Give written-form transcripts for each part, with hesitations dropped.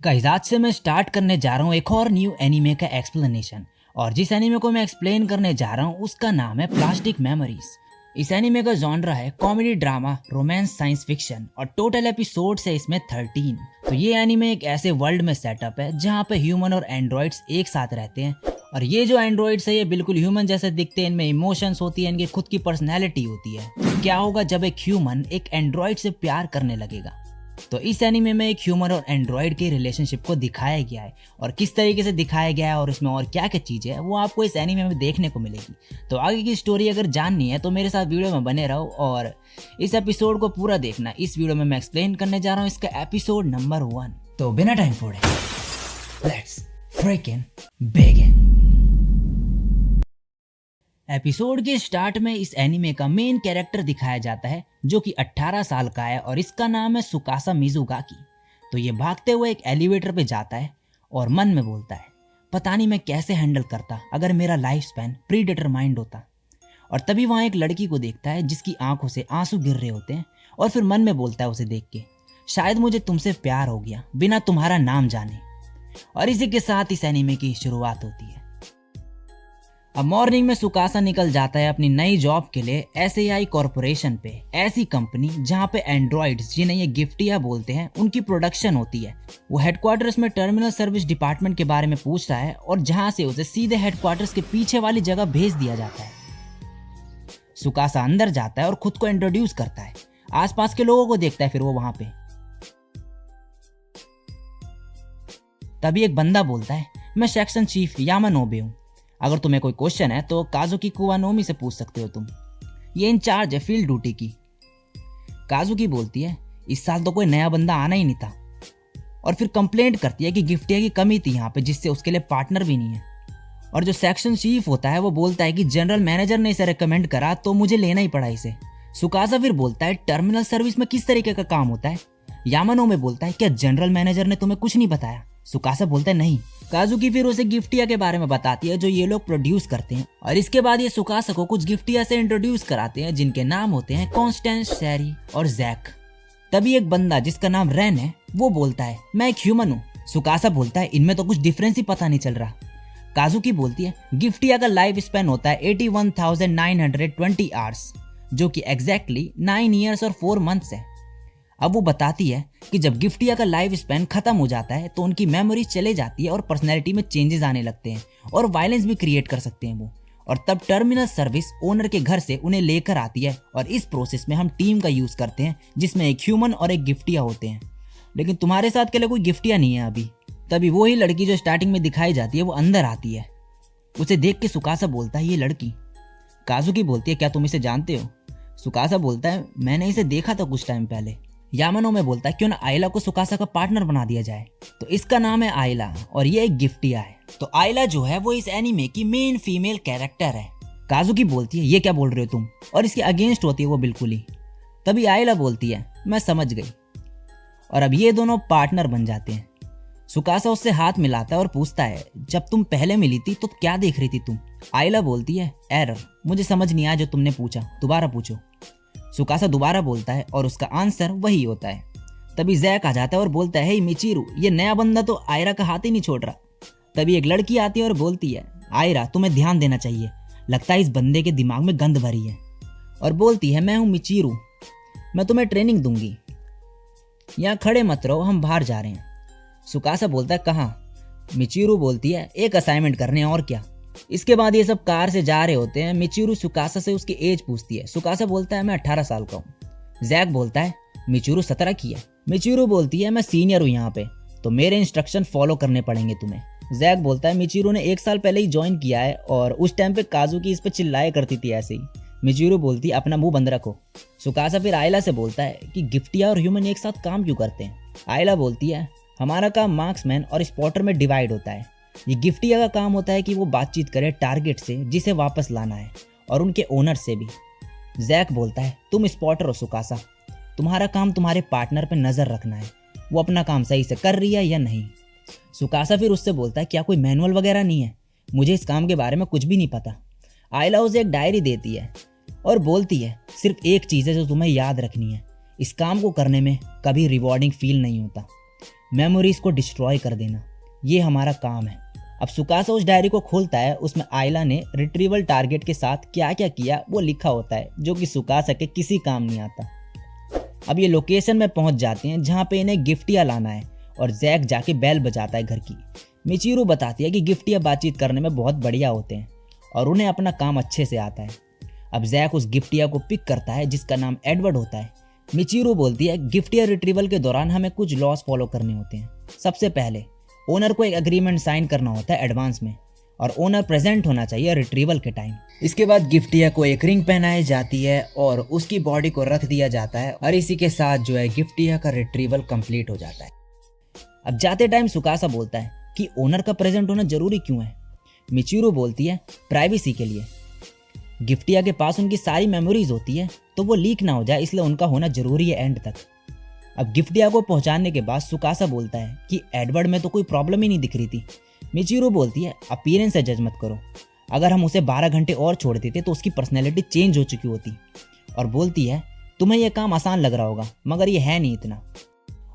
Guys, आज से मैं स्टार्ट करने जा रहा हूँ एक और न्यू एनीमे का एक्सप्लेनेशन। और जिस एनीमे को मैं एक्सप्लेन करने जा रहा हूँ उसका नाम है प्लास्टिक मेमोरीज। इस एनीमे का जॉनरा है comedy drama romance science fiction और टोटल एपिसोड्स है इसमें 13। तो ये एनीमे एक ऐसे वर्ल्ड में सेटअप है जहाँ पे ह्यूमन और एंड्रॉइड्स एक साथ रहते हैं। और ये जो एंड्रॉइड्स है ये बिल्कुल ह्यूमन जैसे दिखते हैं, इनमें इमोशंस होती है, इनकी खुद की पर्सनैलिटी होती है। तो क्या होगा जब एक ह्यूमन एक एंड्रॉइड से प्यार करने लगेगा। तो इस एनीमे में एक ह्यूमन और एंड्रॉइड के रिलेशनशिप को दिखाया गया है और किस तरीके से दिखाया गया है और इसमें और क्या क्या चीज़ें है वो आपको इस एनीमे में देखने को मिलेगी। तो आगे की स्टोरी अगर जाननी है तो मेरे साथ वीडियो में बने रहो और इस एपिसोड को पूरा देखना। इस वीडियो में मैं एक्सप्लेन करने जा रहा हूँ इसका एपिसोड नंबर 1। तो बिना टाइम फोड़े लेट्स फ्रिकिंग बिगिन। एपिसोड के स्टार्ट में इस एनीमे का मेन कैरेक्टर दिखाया जाता है जो कि 18 साल का है और इसका नाम है सुकासा मिजुगाकी। तो ये भागते हुए एक एलिवेटर पे जाता है और मन में बोलता है पता नहीं मैं कैसे हैंडल करता अगर मेरा लाइफ स्पैन प्री डिटरमाइंड होता। और तभी वहाँ एक लड़की को देखता है जिसकी आंखों से आंसू गिर रहे होते हैं और फिर मन में बोलता है उसे देख के शायद मुझे तुमसे प्यार हो गया बिना तुम्हारा नाम जाने। और इसी के साथ इस एनीमे की शुरुआत होती है। अब मॉर्निंग में सुकासा निकल जाता है अपनी नई जॉब के लिए SAI कॉरपोरेशन पे, ऐसी कंपनी जहाँ पे एंड्रॉइड्स जिन्हें ये गिफ्टिया बोलते हैं उनकी प्रोडक्शन होती है। वो हेडक्वार्टर्स में टर्मिनल सर्विस डिपार्टमेंट के बारे में पूछता है और जहाँ से उसे सीधे हेडक्वार्टर्स के पीछे वाली जगह भेज दिया जाता है। सुकासा अंदर जाता है और खुद को इंट्रोड्यूस करता है, आसपास के लोगों को देखता है फिर वो वहां पे। तभी एक बंदा बोलता है मैं सेक्शन चीफ यामानोबे हूँ, अगर तुम्हें कोई क्वेश्चन है तो काजुकी कुवानोमी से पूछ सकते हो तुम, ये इंचार्ज है फील्ड ड्यूटी की। काजुकी बोलती है इस साल तो कोई नया बंदा आना ही नहीं था और फिर कंप्लेंट करती है कि गिफ्टिया की कमी थी यहाँ पे जिससे उसके लिए पार्टनर भी नहीं है। और जो सेक्शन चीफ होता है वो बोलता है कि जनरल मैनेजर ने इसे रिकमेंड करा तो मुझे लेना ही पड़ा इसे। सुकासा फिर बोलता है टर्मिनल सर्विस में किस तरीके का काम होता है। यामानोमे बोलता है क्या जनरल मैनेजर ने तुम्हें कुछ नहीं बताया। सुकासा बोलता है नहीं। काजुकी फिर उसे गिफ्टिया के बारे में बताती है जो ये लोग प्रोड्यूस करते हैं और इसके बाद ये सुकासा को कुछ गिफ्टिया से इंट्रोड्यूस कराते हैं जिनके नाम होते हैं कॉन्स्टेंस, शेरी और जैक। तभी एक बंदा जिसका नाम रेन है वो बोलता है मैं एक ह्यूमन हूँ। सुकासा बोलता है इनमें तो कुछ डिफरेंस ही पता नहीं चल रहा। काजुकी बोलती है गिफ्टिया का लाइफ स्पैन होता है 81,920 आवर्स जो कि एग्जैक्टली 9 ईयर्स और 4 मंथ्स है। अब वो बताती है कि जब गिफ्टिया का लाइफ स्पैन खत्म हो जाता है तो उनकी मेमोरी चले जाती है और पर्सनैलिटी में चेंजेस आने लगते हैं और वायलेंस भी क्रिएट कर सकते हैं वो। और तब टर्मिनल सर्विस ओनर के घर से उन्हें लेकर आती है और इस प्रोसेस में हम टीम का यूज करते हैं जिसमें एक ह्यूमन और एक गिफ्टिया होते हैं, लेकिन तुम्हारे साथ के लिए कोई गिफ्टिया नहीं है अभी। तभी वही लड़की जो स्टार्टिंग में दिखाई जाती है वो अंदर आती है। उसे देख के सुकासा बोलता है ये लड़की। काजुकी बोलती है क्या तुम इसे जानते हो। सुकासा बोलता है मैंने इसे देखा था कुछ टाइम पहले। यामानोमे बोलता है क्यों ना आयला को सुकासा का पार्टनर बना दिया जाए। तो इसका नाम है आयला और ये एक गिफ्टिया है। तो आयला जो है वो इस एनीमे की मेन फीमेल कैरेक्टर है। काजुकी बोलती है ये क्या बोल रहे हो तुम, और इसके अगेंस्ट होती है वो बिल्कुल ही। तभी आयला बोलती है मैं समझ गई और अब ये दोनों पार्टनर बन जाते हैं। सुकासा उससे हाथ मिलाता है और पूछता है जब तुम पहले मिली थी तो क्या देख रही थी तुम। आयला बोलती है एरर, मुझे समझ नहीं आया जो तुमने पूछा, दोबारा पूछो। सुकासा दोबारा बोलता है और उसका आंसर वही होता है। तभी जैक आ जाता है और बोलता है हे मिचिरू, ये नया बंदा तो आयरा का हाथ ही नहीं छोड़ रहा। तभी एक लड़की आती है और बोलती है आयरा तुम्हें ध्यान देना चाहिए, लगता है इस बंदे के दिमाग में गंद भरी है। और बोलती है मैं हूँ मिचिरू, मैं तुम्हें ट्रेनिंग दूंगी, यहाँ खड़े मत रहो हम बाहर जा रहे हैं। सुकासा बोलता है कहाँ। मिचिरू बोलती है एक असाइनमेंट करने और क्या। इसके बाद ये सब कार से जा रहे होते हैं। मिचिरू सुकासा से उसकी एज पूछती है। सुकासा बोलता है मैं 18 साल का हूँ। जैक बोलता है मिचिरू 17 की है। मिचिरू बोलती है मैं सीनियर हूँ यहाँ पे तो मेरे इंस्ट्रक्शन फॉलो करने पड़ेंगे तुम्हें। जैक बोलता है मिचिरू ने 1 साल पहले ही ज्वाइन किया है और उस टाइम पे काजुकी इस पे चिल्लाया करती थी ऐसे ही। मिचिरू बोलती है अपना मुंह बंद रखो। सुकासा फिर आयला से बोलता है कि गिफ्टिया और ह्यूमन एक साथ काम क्यों करते हैं। आयला बोलती है हमारा काम मार्क्समैन और स्पॉटर में डिवाइड होता है, ये गिफ्टिया का काम होता है कि वो बातचीत करे टारगेट से जिसे वापस लाना है और उनके ओनर से भी। जैक बोलता है तुम स्पॉटर हो सुकासा, तुम्हारा काम तुम्हारे पार्टनर पे नज़र रखना है, वो अपना काम सही से कर रही है या नहीं। सुकासा फिर उससे बोलता है क्या कोई मैनुअल वगैरह नहीं है, मुझे इस काम के बारे में कुछ भी नहीं पता। आयला उसे एक डायरी देती है और बोलती है सिर्फ एक चीज़ है जो तुम्हें याद रखनी है, इस काम को करने में कभी रिवॉर्डिंग फील नहीं होता। मेमोरीज को डिस्ट्रॉय कर देना, ये हमारा काम है। अब सुकासा उस डायरी को खोलता है, उसमें आयला ने रिट्रीवल टारगेट के साथ क्या क्या किया वो लिखा होता है, जो कि सुकासा के किसी काम नहीं आता। अब ये लोकेशन में पहुंच जाते हैं जहाँ पे इन्हें गिफ्टिया लाना है और जैक जाके बेल बजाता है घर की। मिचिरू बताती है कि गिफ्टिया बातचीत करने में बहुत बढ़िया होते हैं और उन्हें अपना काम अच्छे से आता है। अब जैक उस गिफ्टिया को पिक करता है जिसका नाम एडवर्ड होता है। मिचिरू बोलती है गिफ्टिया रिट्रीवल के दौरान हमें कुछ लॉस फॉलो करने होते हैं। सबसे पहले ओनर को एक एग्रीमेंट साइन करना होता है एडवांस में, और ओनर प्रेजेंट होना चाहिए रिट्रीवल के टाइम। इसके बाद गिफ्टिया को एक रिंग पहनाई जाती है और उसकी बॉडी को रख दिया जाता है, और इसी के साथ जो है गिफ्टिया का रिट्रीवल कंप्लीट हो जाता है। अब जाते टाइम सुकासा बोलता है कि ओनर का प्रेजेंट होना जरूरी क्यों है। मिचिरू बोलती है प्राइवेसी के लिए। गिफ्टिया के पास उनकी सारी मेमोरीज होती है तो वो लीक ना हो जाए, इसलिए उनका होना जरूरी है एंड तक। अब गिफ्टिया को पहुंचाने के बाद सुकासा बोलता है कि एडवर्ड में तो कोई प्रॉब्लम ही नहीं दिख रही थी। मिचिरू बोलती है अपीयरेंस से जज मत करो, अगर हम उसे 12 घंटे और छोड़ देते तो उसकी पर्सनैलिटी चेंज हो चुकी होती। और बोलती है तुम्हें यह काम आसान लग रहा होगा मगर ये है नहीं इतना।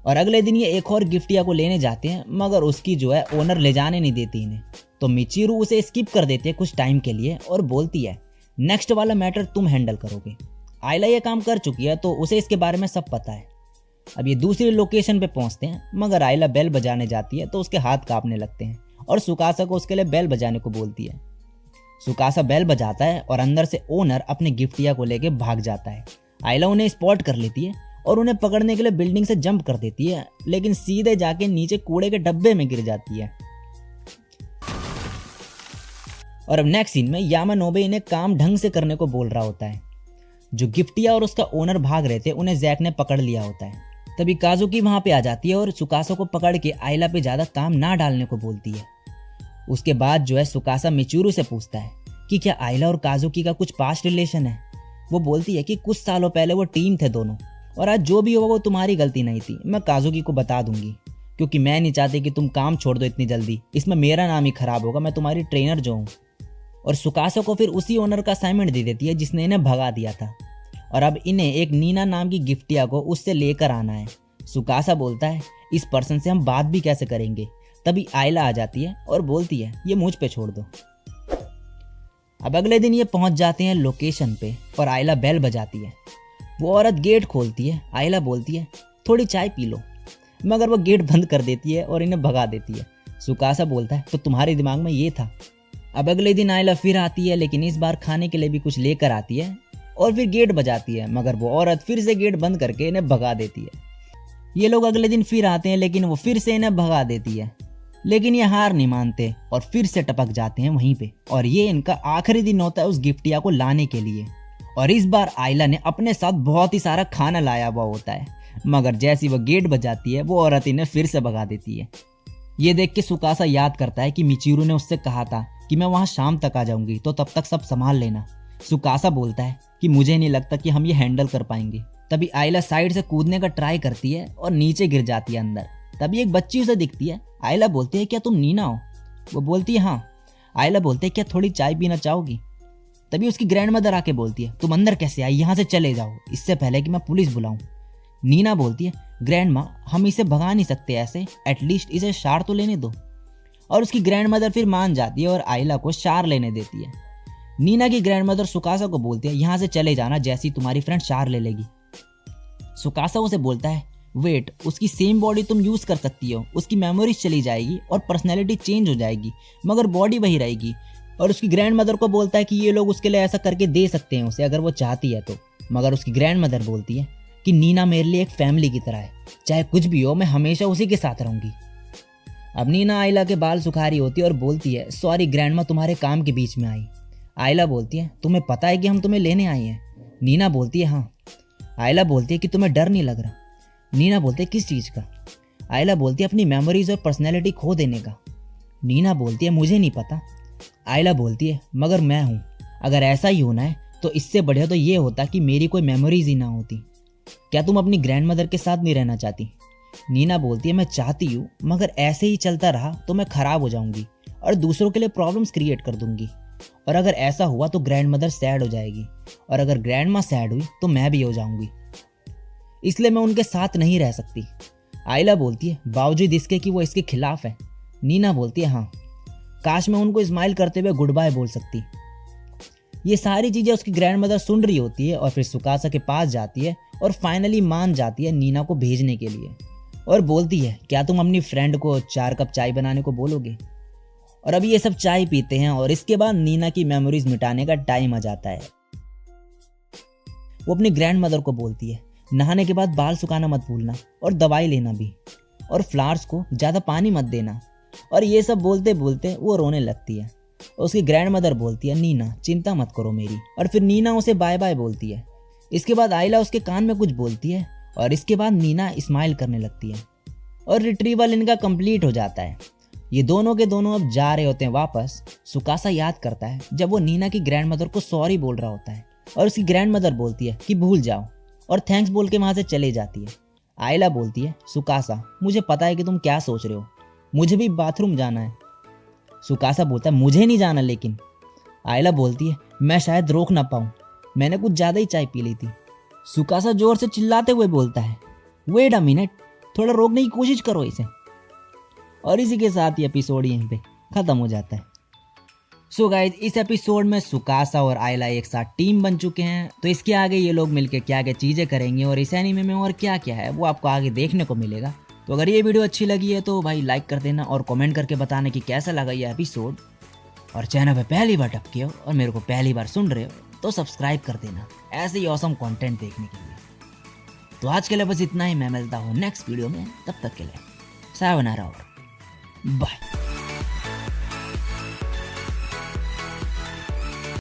और अगले दिन ये एक और गिफ्टिया को लेने जाते हैं, मगर उसकी जो है ओनर ले जाने नहीं देती इन्हें, तो मिचिरू उसे स्किप कर देती है कुछ टाइम के लिए और बोलती है नेक्स्ट वाला मैटर तुम हैंडल करोगे। आयला ये काम कर चुकी है तो उसे इसके बारे में सब पता है। अब ये दूसरी लोकेशन पे पहुंचते हैं, मगर आयला बेल बजाने जाती है तो उसके हाथ कांपने लगते हैं और सुकासा को उसके लिए बेल बजाने को बोलती है। सुकासा बेल बजाता है और अंदर से ओनर अपने गिफ्टिया को लेके भाग जाता है। आयला उन्हें स्पॉट कर लेती है और उन्हें पकड़ने के लिए बिल्डिंग से जंप कर देती है, लेकिन सीधे जाके नीचे कूड़े के डब्बे में गिर जाती है। और अब नेक्स्ट सीन में यामानोबे इन्हें काम ढंग से करने को बोल रहा होता है। जो गिफ्टिया और उसका ओनर भाग रहे थे उन्हें जैक ने पकड़ लिया होता है। तभी काजुकी वहां पे आ जाती है और सुकासा को पकड़ के आयला पे ज्यादा काम ना डालने को बोलती है। उसके बाद जो है सुकासा मिचिरू से पूछता है कि क्या आयला और काजुकी का कुछ पास्ट रिलेशन है। वो बोलती है कि कुछ सालों पहले वो टीम थे दोनों, और आज जो भी होगा वो तुम्हारी गलती नहीं थी। मैं काजुकी को बता दूंगी क्योंकि मैं नहीं चाहती कि तुम काम छोड़ दो इतनी जल्दी, इसमें मेरा नाम ही खराब होगा, मैं तुम्हारी ट्रेनर जो हूँ। और सुकासा को फिर उसी ओनर का असाइनमेंट दे देती है जिसने इन्हें भगा दिया था, और अब इन्हें एक नीना नाम की गिफ्टिया को उससे लेकर आना है। सुकासा बोलता है इस पर्सन से हम बात भी कैसे करेंगे। तभी आयला आ जाती है और बोलती है ये मुझ पे छोड़ दो। अब अगले दिन ये पहुंच जाते हैं लोकेशन पे और आयला बेल बजाती है। वो औरत गेट खोलती है। आयला बोलती है थोड़ी चाय पी लो, मगर वो गेट बंद कर देती है और इन्हें भगा देती है। सुकासा बोलता है तो तुम्हारे दिमाग में ये था। अब अगले दिन आयला फिर आती है, लेकिन इस बार खाने के लिए भी कुछ लेकर आती है और फिर गेट बजाती है, मगर वो औरत फिर से गेट बंद करके इन्हें भगा देती है। ये लोग अगले दिन फिर आते हैं, लेकिन वो फिर से इन्हें भगा देती है, लेकिन ये हार नहीं मानते और फिर से टपक जाते हैं वहीं पे। और ये इनका आखिरी दिन होता है उस गिफ्टिया को लाने के लिए, और इस बार आयला ने अपने साथ बहुत ही सारा खाना लाया हुआ होता है, मगर जैसी वो गेट बजाती है वो औरत इन्हें फिर से भगा देती है। ये देख के सुकासा याद करता है कि मिचिरू ने उससे कहा था कि मैं वहां शाम तक आ जाऊंगी, तो तब तक सब संभाल लेना। सुकासा बोलता है कि मुझे नहीं लगता कि हम ये हैंडल कर पाएंगे। तभी आयला साइड से कूदने का ट्राई करती है और नीचे गिर जाती है अंदर। तभी एक बच्ची उसे दिखती है। आयला बोलती है क्या तुम नीना हो? वो बोलती है हाँ। आयला बोलते है क्या थोड़ी चाय पीना चाहोगी? तभी उसकी ग्रैंडमदर आके बोलती है तुम अंदर कैसे आई, यहाँ से चले जाओ इससे पहले कि मैं पुलिस बुलाऊं। नीना बोलती है ग्रैंड माँ हम इसे भगा नहीं सकते ऐसे, एटलीस्ट इसे शार तो लेने दो। और उसकी ग्रैंडमदर फिर मान जाती है और आयला को शार लेने देती है। नीना की ग्रैंडमदर सुकासा को बोलती है यहाँ से चले जाना, जैसी तुम्हारी फ्रेंड शार ले लेगी। सुकासा उसे बोलता है वेट, उसकी सेम बॉडी तुम यूज कर सकती हो, उसकी मेमोरीज चली जाएगी और पर्सनैलिटी चेंज हो जाएगी, मगर बॉडी वही रहेगी। और उसकी ग्रैंडमदर को बोलता है कि ये लोग उसके लिए ऐसा करके दे सकते हैं उसे अगर वो चाहती है तो। मगर उसकी ग्रैंडमदर बोलती है कि नीना मेरे लिए एक फैमिली की तरह है, चाहे कुछ भी हो मैं हमेशा उसी के साथ रहूंगी। अब नीना आयला के बाल सुखा रही होती है और बोलती है सॉरी ग्रैंडमा तुम्हारे काम के बीच में आई। आयला बोलती है तुम्हें पता है कि हम तुम्हें लेने आए हैं? नीना बोलती है हाँ। आयला बोलती है कि तुम्हें डर नहीं लग रहा? नीना बोलती है किस चीज़ का? आयला बोलती है अपनी मेमोरीज और पर्सनैलिटी खो देने का। नीना बोलती है मुझे नहीं पता। आयला बोलती है मगर मैं हूँ, अगर ऐसा ही होना है तो इससे बढ़िया तो ये होता कि मेरी कोई मेमोरीज ही ना होती। क्या तुम अपनी ग्रैंडमदर के साथ नहीं रहना चाहती? नीना बोलती है मैं चाहती हूँ, मगर ऐसे ही चलता रहा तो मैं खराब हो जाऊंगी और दूसरों के लिए प्रॉब्लम्स क्रिएट कर दूंगी, और अगर ऐसा हुआ तो ग्रैंडमदर सैड हो जाएगी, और अगर ग्रैंडमा सैड हुई तो मैं भी हो जाऊंगी, इसलिए मैं उनके साथ नहीं रह सकती। आयला बोलती है बावजूद इसके कि वो इसके खिलाफ है। नीना बोलती है हाँ, काश मैं उनको स्माइल करते हुए गुड बाय बोल सकती। ये सारी चीज़ें उसकी ग्रैंड मदर सुन रही होती है और फिर सुकासा के पास जाती है और फाइनली मान जाती है नीना को भेजने के लिए और बोलती है क्या तुम अपनी फ्रेंड को 4 कप चाय बनाने को बोलोगे। और अभी ये सब चाय पीते हैं और इसके बाद नीना की मेमोरीज मिटाने का टाइम आ जाता है। वो अपनी ग्रैंड मदर को बोलती है नहाने के बाद बाल सुखाना मत भूलना और दवाई लेना भी, और फ्लावर्स को ज़्यादा पानी मत देना। और ये सब बोलते बोलते वो रोने लगती है। उसकी ग्रैंड मदर बोलती है नीना चिंता मत करो मेरी, और फिर नीना उसे बाय बाय बोलती है। इसके बाद आयला उसके कान में कुछ बोलती है और इसके बाद नीना स्माइल करने लगती है और रिट्रीवल इनका कंप्लीट हो जाता है। ये दोनों के दोनों अब जा रहे होते हैं वापस। सुकासा याद करता है जब वो नीना की ग्रैंड मदर को सॉरी बोल रहा होता है और उसकी ग्रैंड मदर बोलती है कि भूल जाओ और थैंक्स बोल के वहाँ से चले जाती है। आयला बोलती है सुकासा मुझे पता है कि तुम क्या सोच रहे हो, मुझे भी बाथरूम जाना है। सुकासा बोलता है मुझे नहीं जाना, लेकिन आयला बोलती है मैं शायद रोक ना पाऊँ, मैंने कुछ ज़्यादा ही चाय पी ली थी। सुकासा जोर से चिल्लाते हुए बोलता है वेट अ मिनट, थोड़ा रोकने की कोशिश करो इसे। और इसी के साथ ये एपिसोड यहीं पे ख़त्म हो जाता है। सो गाइज इस एपिसोड में सुकासा और आयला एक साथ टीम बन चुके हैं, तो इसके आगे ये लोग मिलकर क्या क्या चीज़ें करेंगे और इस एनीमे में और क्या क्या है वो आपको आगे देखने को मिलेगा। तो अगर ये वीडियो अच्छी लगी है तो भाई लाइक कर देना और कमेंट करके बताना कि कैसा लगा ये एपिसोड। और चैनल पे पहली बार टपके हो और मेरे को पहली बार सुन रहे हो तो सब्सक्राइब कर देना ऐसे ही ऑसम कंटेंट देखने के लिए। तो आज के लिए बस इतना ही, मैं मिलता हूँ नेक्स्ट वीडियो में, तब तक के लिए सायोनारा और बाय।